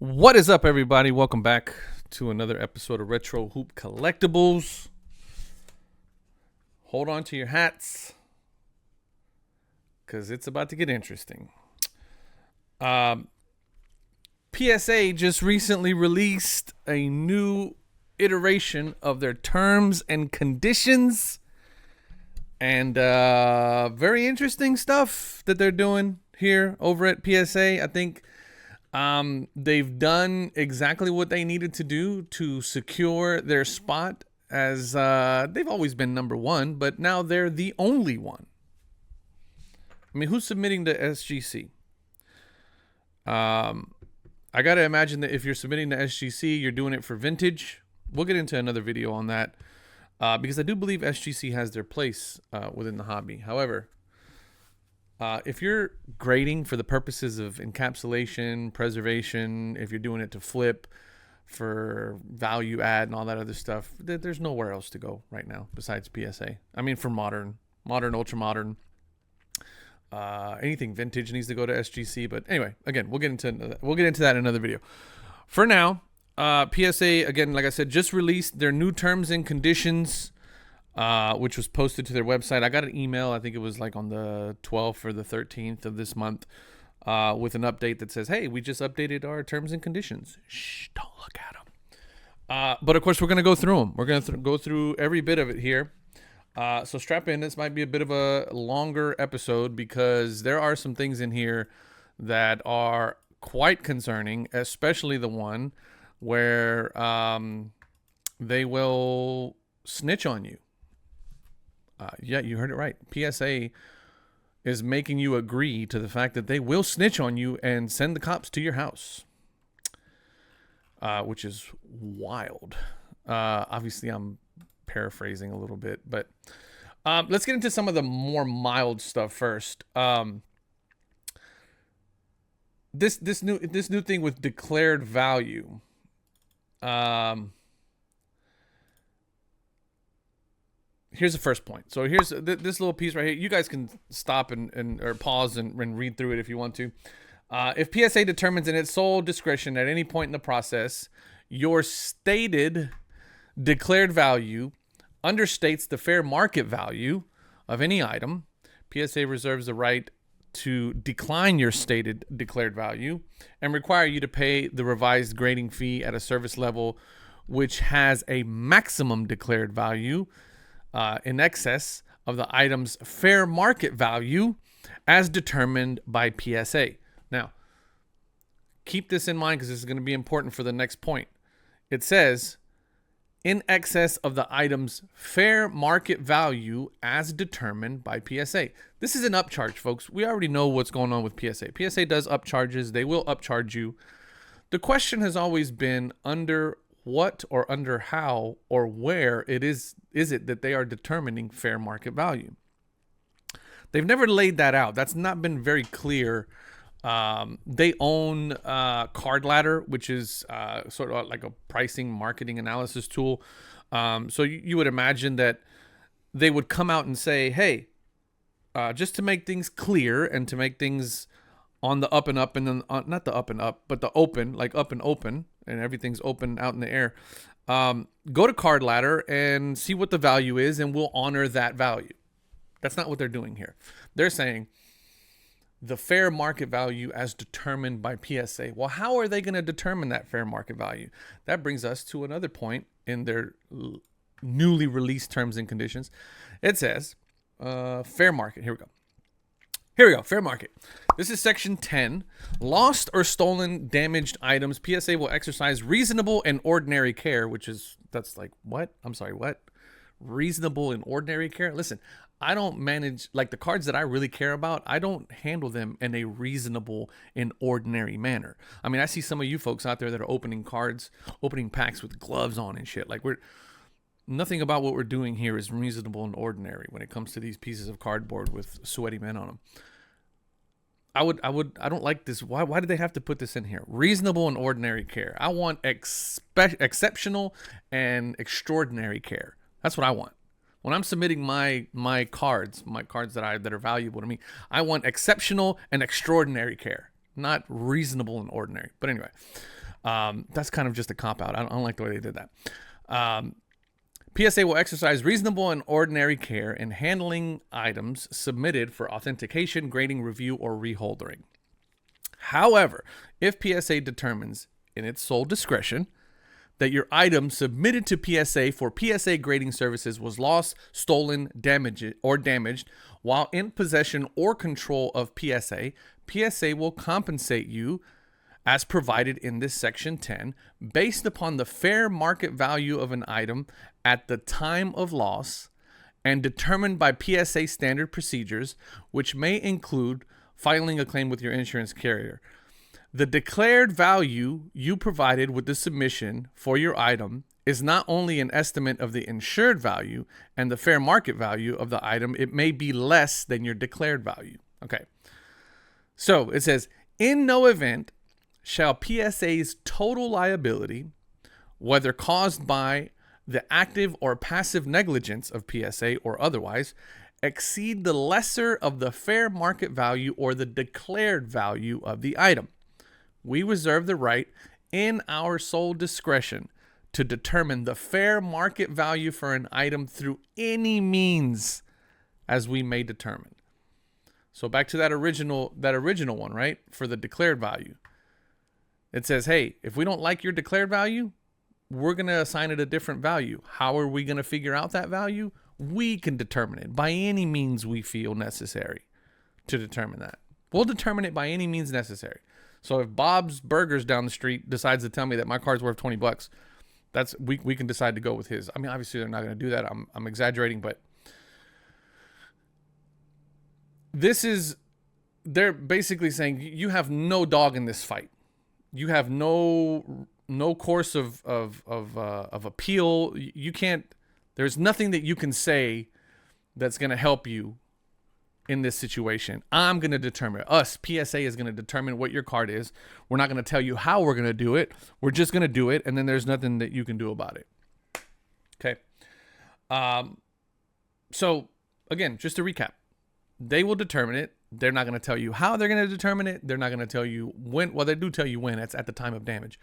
What is up, everybody? Welcome back to another episode of Retro Hoop Collectibles. Hold on to your hats, because it's about to get interesting. PSA just recently released a new iteration of their terms and conditions. And very interesting stuff that they're doing here over at PSA. I think they've done exactly what they needed to do to secure their spot, as they've always been number one, but now they're the only one. I mean, who's submitting to SGC? I got to imagine that if you're submitting to SGC, you're doing it for vintage. We'll get into another video on that because I do believe SGC has their place within the hobby. However, if you're grading for the purposes of encapsulation, preservation, if you're doing it to flip for value add and all that other stuff, there's nowhere else to go right now besides PSA. I mean, for modern, ultra modern, anything vintage needs to go to SGC. But anyway, again, we'll get into that in another video. For now, PSA, again, like I said, just released their new terms and conditions, which was posted to their website. I got an email, I think it was like on the 12th or the 13th of this month, with an update that says, hey, we just updated our terms and conditions. Shh, don't look at them. But of course, we're going to go through them. We're going to go through every bit of it here. So strap in. This might be a bit of a longer episode because there are some things in here that are quite concerning, especially the one where they will snitch on you. Yeah, you heard it right. PSA is making you agree to the fact that they will snitch on you and send the cops to your house, which is wild. Obviously, I'm paraphrasing a little bit, but let's get into some of the more mild stuff first. This new thing with declared value. Here's the first point. So here's this little piece right here. You guys can stop and or pause and read through it if you want to. If PSA determines in its sole discretion at any point in the process, your stated declared value understates the fair market value of any item, PSA reserves the right to decline your stated declared value and require you to pay the revised grading fee at a service level which has a maximum declared value in excess of the item's fair market value as determined by PSA. Now, keep this in mind because this is going to be important for the next point. It says, in excess of the item's fair market value as determined by PSA. This is an upcharge, folks. We already know what's going on with PSA. PSA does upcharges. They will upcharge you. The question has always been under what or under how or where it is it that they are determining fair market value. They've never laid that out. That's not been very clear. They own Card Ladder, which is sort of like a pricing marketing analysis tool. So you would imagine that they would come out and say, hey, just to make things clear and to make things on the up and up, and then not the up and up, but the open, like up and open, and everything's open out in the air. Go to Card Ladder and see what the value is, and we'll honor that value. That's not what they're doing here. They're saying the fair market value as determined by PSA. Well, how are they going to determine that fair market value? That brings us to another point in their newly released terms and conditions. It says fair market. Here we go. Fair market. This is section 10. Lost or stolen damaged items. PSA will exercise reasonable and ordinary care, that's like, what? I'm sorry, what? Reasonable and ordinary care? Listen, I don't manage, like the cards that I really care about, I don't handle them in a reasonable and ordinary manner. I mean, I see some of you folks out there that are opening packs with gloves on and shit. Like nothing about what we're doing here is reasonable and ordinary when it comes to these pieces of cardboard with sweaty men on them. I don't like this. Why did they have to put this in here? Reasonable and ordinary care. I want exceptional and extraordinary care. That's what I want. When I'm submitting my cards that are valuable to me, I want exceptional and extraordinary care, not reasonable and ordinary. But anyway, That's kind of just a cop-out. I don't like the way they did that. PSA will exercise reasonable and ordinary care in handling items submitted for authentication, grading, review, or reholdering. However, if PSA determines in its sole discretion that your item submitted to PSA for PSA grading services was lost, stolen, damaged, while in possession or control of PSA, PSA will compensate you as provided in this section 10 based upon the fair market value of an item at the time of loss and determined by PSA standard procedures, which may include filing a claim with your insurance carrier. The declared value you provided with the submission for your item is not only an estimate of the insured value and the fair market value of the item, it may be less than your declared value. Okay. So it says, in no event shall PSA's total liability, whether caused by the active or passive negligence of PSA or otherwise, exceed the lesser of the fair market value or the declared value of the item. We reserve the right, in our sole discretion, to determine the fair market value for an item through any means as we may determine. So back to that original one, right? For the declared value. It says, hey, if we don't like your declared value, we're going to assign it a different value. How are we going to figure out that value? We can determine it by any means we feel necessary to determine that. We'll determine it by any means necessary. So if Bob's Burgers down the street decides to tell me that my car's worth $20, that's we can decide to go with his. I mean, obviously they're not going to do that. I'm exaggerating, but they're basically saying you have no dog in this fight. You have no course of appeal. You can't. There's nothing that you can say that's going to help you in this situation. I'm going to determine. PSA is going to determine what your card is. We're not going to tell you how we're going to do it. We're just going to do it, and then there's nothing that you can do about it. Okay. So again, just to recap, they will determine it. They're not going to tell you how they're going to determine it. They're not going to tell you when. Well, they do tell you when. It's at the time of damage.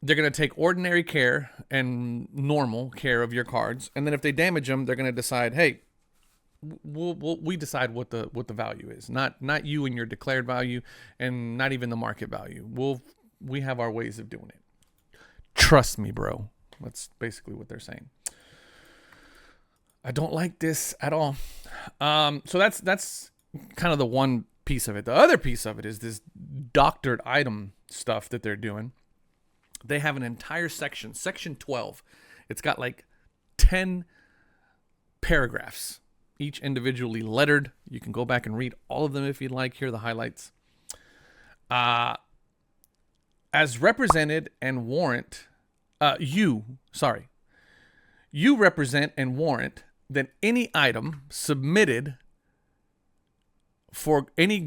They're going to take ordinary care and normal care of your cards. And then if they damage them, they're going to decide, hey, we decide what the value is. Not you and your declared value, and not even the market value. We have our ways of doing it. Trust me, bro. That's basically what they're saying. I don't like this at all. So that's kind of the one piece of it. The other piece of it is this doctored item stuff that they're doing. They have an entire section 12. It's got like 10 paragraphs, each individually lettered. You can go back and read all of them if you'd like. Here are the highlights. As represented and warrant, you represent and warrant that any item submitted for any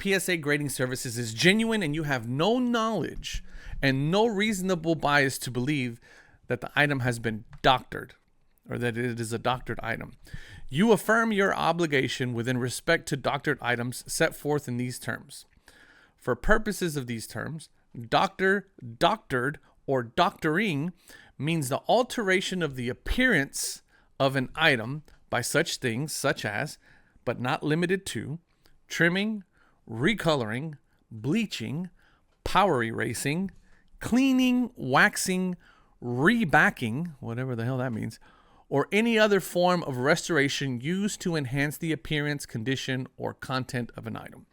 PSA grading services is genuine, and you have no knowledge and no reasonable bias to believe that the item has been doctored or that it is a doctored item. You affirm your obligation within respect to doctored items set forth in these terms. For purposes of these terms, doctored, or doctoring means the alteration of the appearance of an item by such things such as, but not limited to, trimming, recoloring, bleaching, power erasing, cleaning, waxing, rebacking, whatever the hell that means, or any other form of restoration used to enhance the appearance, condition, or content of an item.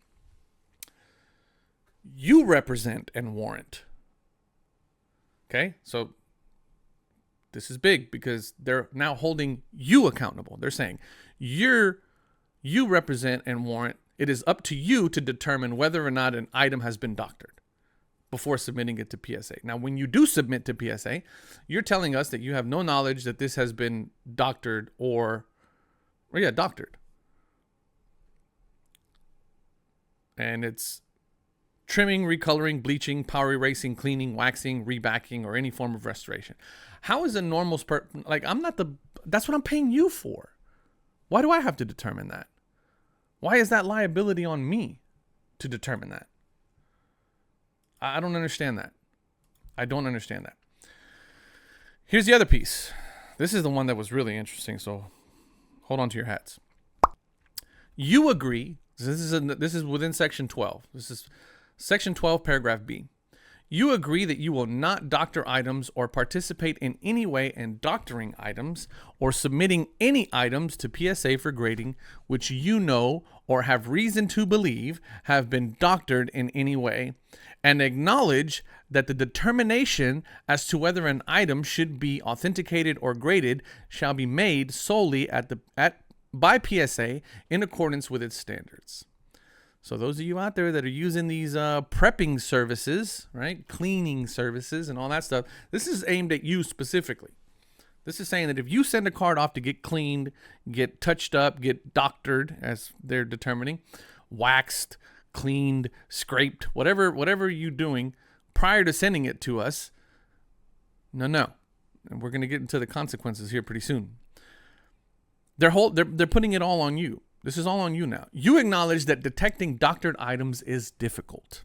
You represent and warrant. Okay, so this is big because they're now holding you accountable. They're saying you represent and warrant. It is up to you to determine whether or not an item has been doctored before submitting it to PSA. Now, when you do submit to PSA, you're telling us that you have no knowledge that this has been doctored doctored. And it's trimming, recoloring, bleaching, power erasing, cleaning, waxing, rebacking, or any form of restoration. How is a normal that's what I'm paying you for. Why do I have to determine that? Why is that liability on me to determine that? I don't understand that. I don't understand that. Here's the other piece. This is the one that was really interesting, so hold on to your hats. You agree, this is within section 12. This is section 12, paragraph B. You agree that you will not doctor items or participate in any way in doctoring items or submitting any items to PSA for grading which you know or have reason to believe have been doctored in any way, and acknowledge that the determination as to whether an item should be authenticated or graded shall be made solely by PSA in accordance with its standards. So those of you out there that are using these prepping services, right, cleaning services and all that stuff, this is aimed at you specifically. This is saying that if you send a card off to get cleaned, get touched up, get doctored, as they're determining, waxed, cleaned, scraped, whatever you're doing prior to sending it to us, no. And we're going to get into the consequences here pretty soon. They're putting it all on you. This is all on you now. You acknowledge that detecting doctored items is difficult.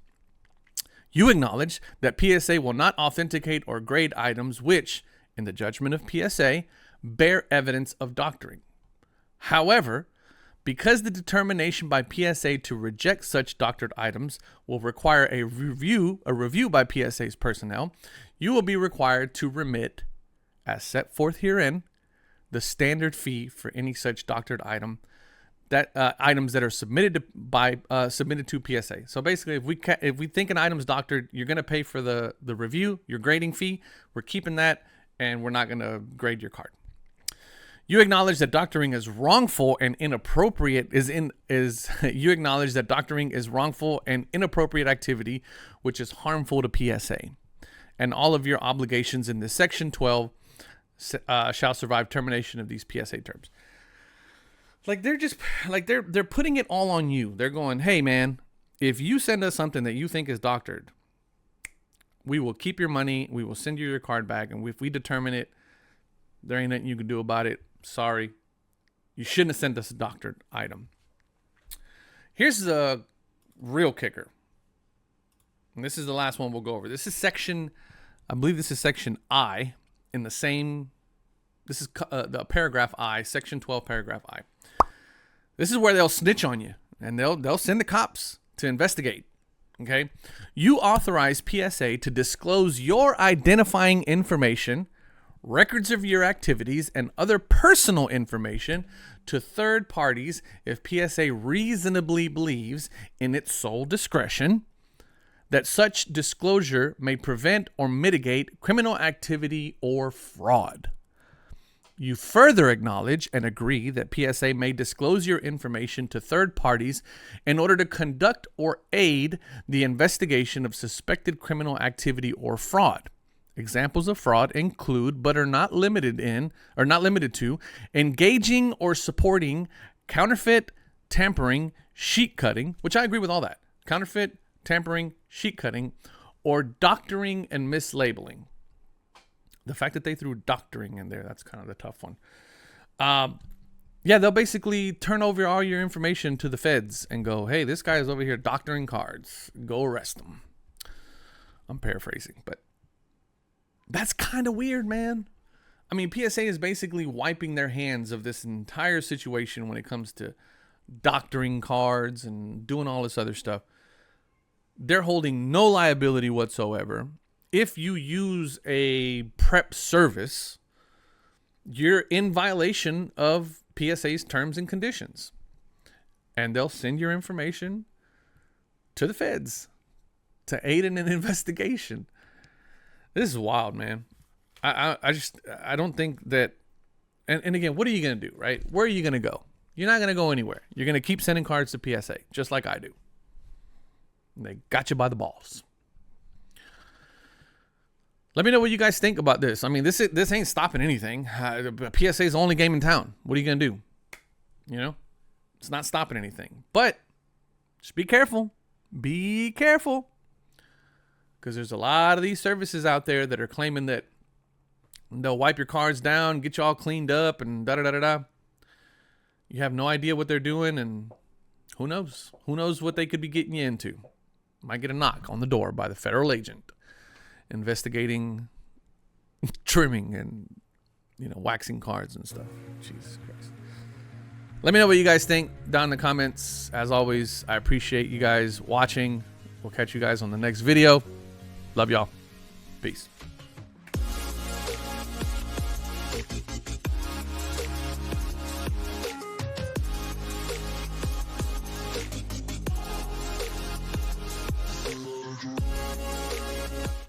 You acknowledge that PSA will not authenticate or grade items which, in the judgment of PSA, bear evidence of doctoring. However, because the determination by PSA to reject such doctored items will require a review by PSA's personnel, you will be required to remit, as set forth herein, the standard fee for any such doctored item items that are submitted to PSA. So basically, if we think an item's doctored, you're going to pay for the review, your grading fee. We're keeping that, and we're not going to grade your card. You acknowledge that doctoring is wrongful and inappropriate. You acknowledge that doctoring is wrongful and inappropriate activity, which is harmful to PSA, and all of your obligations in this section 12 shall survive termination of these PSA terms. Like they're putting it all on you. They're going, hey man, if you send us something that you think is doctored, we will keep your money. We will send you your card back. And if we determine it, there ain't nothing you can do about it. Sorry. You shouldn't have sent us a doctored item. Here's the real kicker. And this is the last one we'll go over. This is I believe this is section I in the same, this is the paragraph I, section 12, paragraph I. This is where they'll snitch on you and they'll send the cops to investigate. Okay. You authorize PSA to disclose your identifying information, records of your activities, and other personal information to third parties if PSA reasonably believes in its sole discretion that such disclosure may prevent or mitigate criminal activity or fraud. You further acknowledge and agree that PSA may disclose your information to third parties in order to conduct or aid the investigation of suspected criminal activity or fraud. Examples of fraud include, but are not limited to, engaging or supporting counterfeit, tampering, sheet cutting, which I agree with all that. Counterfeit, tampering, sheet cutting, or doctoring and mislabeling. The fact that they threw doctoring in there, that's kind of the tough one. They'll basically turn over all your information to the feds and go, hey, this guy is over here doctoring cards. Go arrest him. I'm paraphrasing, but that's kind of weird, man. I mean, PSA is basically wiping their hands of this entire situation when it comes to doctoring cards and doing all this other stuff. They're holding no liability whatsoever. If you use a prep service, you're in violation of PSA's terms and conditions. And they'll send your information to the feds to aid in an investigation. This is wild, man. I don't think that, and again, what are you going to do, right? Where are you going to go? You're not going to go anywhere. You're going to keep sending cards to PSA, just like I do. And they got you by the balls. Let me know what you guys think about this. I mean, this ain't stopping anything. PSA is the only game in town. What are you going to do? You know, it's not stopping anything. But just be careful. Be careful. Because there's a lot of these services out there that are claiming that they'll wipe your cards down, get you all cleaned up, and da-da-da-da-da. You have no idea what they're doing, and who knows? Who knows what they could be getting you into? Might get a knock on the door by the federal agent investigating trimming and, you know, waxing cards and stuff. Jesus Christ. Let me know what you guys think down in the comments. As always, I appreciate you guys watching. We'll catch you guys on the next video. Love y'all. Peace.